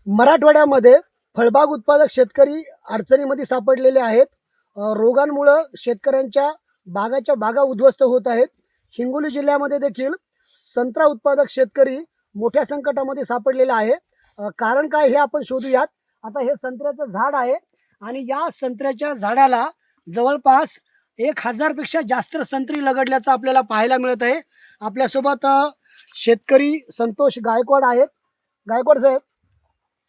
मराठवाड्यामध्ये फळबाग उत्पादक शेतकरी अडचणीमध्ये सापडलेले आहेत. रोगांमुळे शेतकऱ्यांच्या बागा उद्ध्वस्त होत आहेत. हिंगोली जिल्ह्यामध्ये देखील संत्रा उत्पादक शेतकरी मोठ्या संकटामध्ये सापडलेला आहे. कारण काय हे आपण शोधूयात. आता हे संत्र्याचं झाड आहे आणि या संत्र्याच्या झाडाला जवळपास 1000 पेक्षा जास्त संत्री लगडल्याचं आपल्याला पाहायला मिळत आहे. आपल्यासोबत शेतकरी संतोष गायकवाड आहेत. गायकवाड साहेब,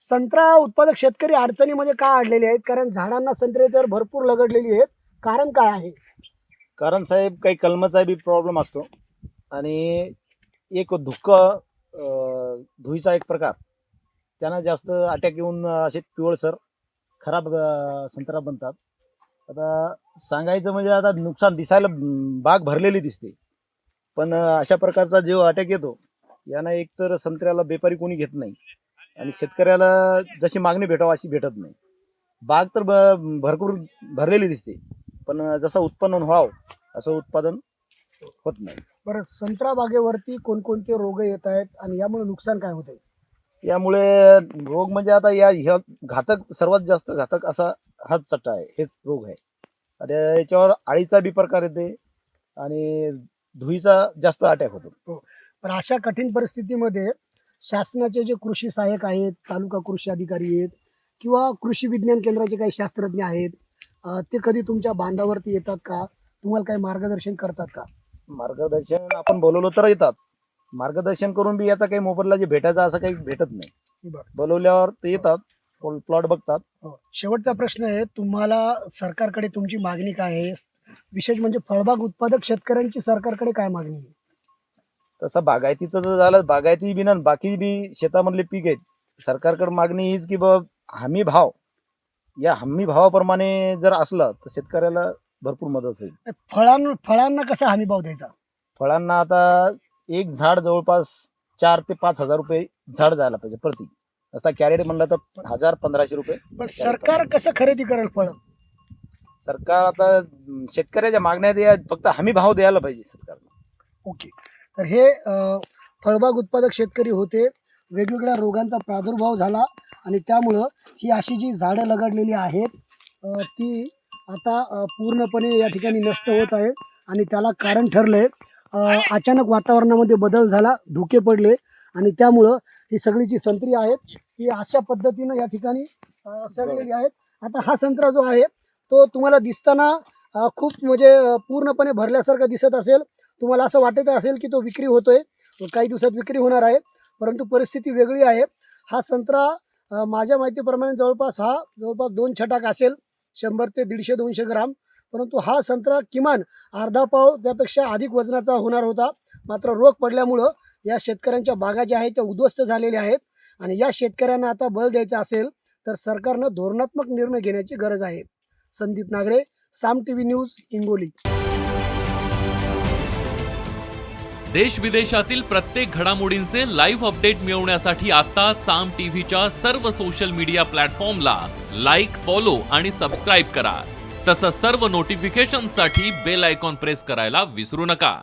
संत्रा उत्पादक शेतकरी अडचणीमध्ये का अडलेले आहेत? कारण झाडांना संत्रे तर भरपूर लगडलेली आहेत. कारण काय आहे? कारण साहेब काही कलमाचा बी प्रॉब्लेम असतो आणि एक धुक्क धुईचा एक प्रकार त्यांना जास्त अटॅक येऊन असे पिवळसर खराब संत्रा बनतात. आता सांगायचं म्हणजे आता नुकसान दिसायला बाग भरलेली दिसते, पण अशा प्रकारचा जो अटॅक येतो यानं एकतर संत्र्याला बेपारी कोणी घेत नाही आणि शेतकऱ्याला जशी मागणी भेटावं अशी भेटत नाही. बाग तर भरपूर भरलेली दिसते, पण जसं उत्पन्न व्हावं असं उत्पादन होत नाही. बरं, संत्रा बागेवरती कोणकोणते रोग येत आहेत आणि यामुळे नुकसान काय होते? यामुळे रोग म्हणजे आता ह्या घातक सर्वात जास्त घातक असा हाच चट्टा आहे, हेच रोग आहे. आणि याच्यावर आळीचा बी प्रकार येते आणि धुईचा जास्त अटॅक होतो. पण अशा कठीण परिस्थितीमध्ये शासनाचे जे कृषी सहाय्यक आहेत, तालुका कृषी अधिकारी आहेत किंवा कृषी विज्ञान केंद्राचे काही शास्त्रज्ञ आहेत, ते कधी तुमच्या बांधावरती येतात का? तुम्हाला काही मार्गदर्शन करतात का? मार्गदर्शन आपण बोलवलं तर येतात. मार्गदर्शन करून बी याचा काही मोबदला जे भेटायचा असं काही भेटत नाही. बोलवल्यावर ते येतात, प्लॉट बघतात. शेवटचा प्रश्न आहे, तुम्हाला सरकारकडे तुमची मागणी काय आहे? विशेष म्हणजे फळबाग उत्पादक शेतकऱ्यांची सरकारकडे काय मागणी आहे? तसं बागायतीचं जर झालं, बागायती बी ना बाकी बी शेतामधले पीक आहेत, सरकारकडे मागणी हीच की हमी भाव, या हमी भावाप्रमाणे जर असलं तर शेतकऱ्याला भरपूर मदत होईल. फळांना कसा हमी भाव द्यायचा? फळांना आता एक झाड जवळपास 4 ते 5 हजार रुपये झाड जायला पाहिजे प्रति. आता कॅरेट म्हणलं तर 1000-1500 रुपये. पण सरकार कसं खरेदी करेल फळ? सरकार आता शेतकऱ्याच्या मागण्या फक्त हमी भाव द्यायला पाहिजे सरकारला. ओके, तर हे फळबाग उत्पादक शेतकरी होते. वेगवेगळ्या रोगांचा प्रादुर्भाव झाला आणि त्यामुळं ही अशी जी झाडं लगडलेली आहेत ती आता पूर्णपणे या ठिकाणी नष्ट होत आहे. आणि त्याला कारण ठरलंय अचानक वातावरणामध्ये बदल झाला, धुके पडले आणि त्यामुळं ही सगळी जी संत्री आहेत ही अशा पद्धतीनं या ठिकाणी सडलेली आहेत. आता हा संत्रा जो आहे तो तुम्हाला दिसताना खूप म्हणजे पूर्णपणे भरल्यासारखा दिसत असेल. तुम्हाला असं वाटत असेल की तो विक्री होतोय, काही दिवसात विक्री होणार आहे, परंतु परिस्थिती वेगळी आहे. हा संत्रा माझ्या माहितीप्रमाणे जवळपास 2 छटाक असेल, 100 ते 150-200 ग्राम. परंतु हा संत्रा किमान अर्धा पाव त्यापेक्षा अधिक वजनाचा होणार होता. मात्र रोग पडल्यामुळं या शेतकऱ्यांच्या बागा ज्या आहेत त्या उद्ध्वस्त झालेल्या आहेत आणि या शेतकऱ्यांना आता बळ द्यायचा असेल तर सरकारनं धोरणात्मक निर्णय घेण्याची गरज आहे. संदीप नागरे, साम टीव्ही न्यूज, हिंगोली. देश विदेशातील प्रत्येक घडामोडींचे लाईव्ह अपडेट मिळवण्यासाठी आता साम टीव्हीच्या सर्व सोशल मीडिया प्लॅटफॉर्मला लाईक, फॉलो आणि सबस्क्राईब करा. तसंच सर्व नोटिफिकेशनसाठी बेल आयकॉन प्रेस करायला विसरू नका.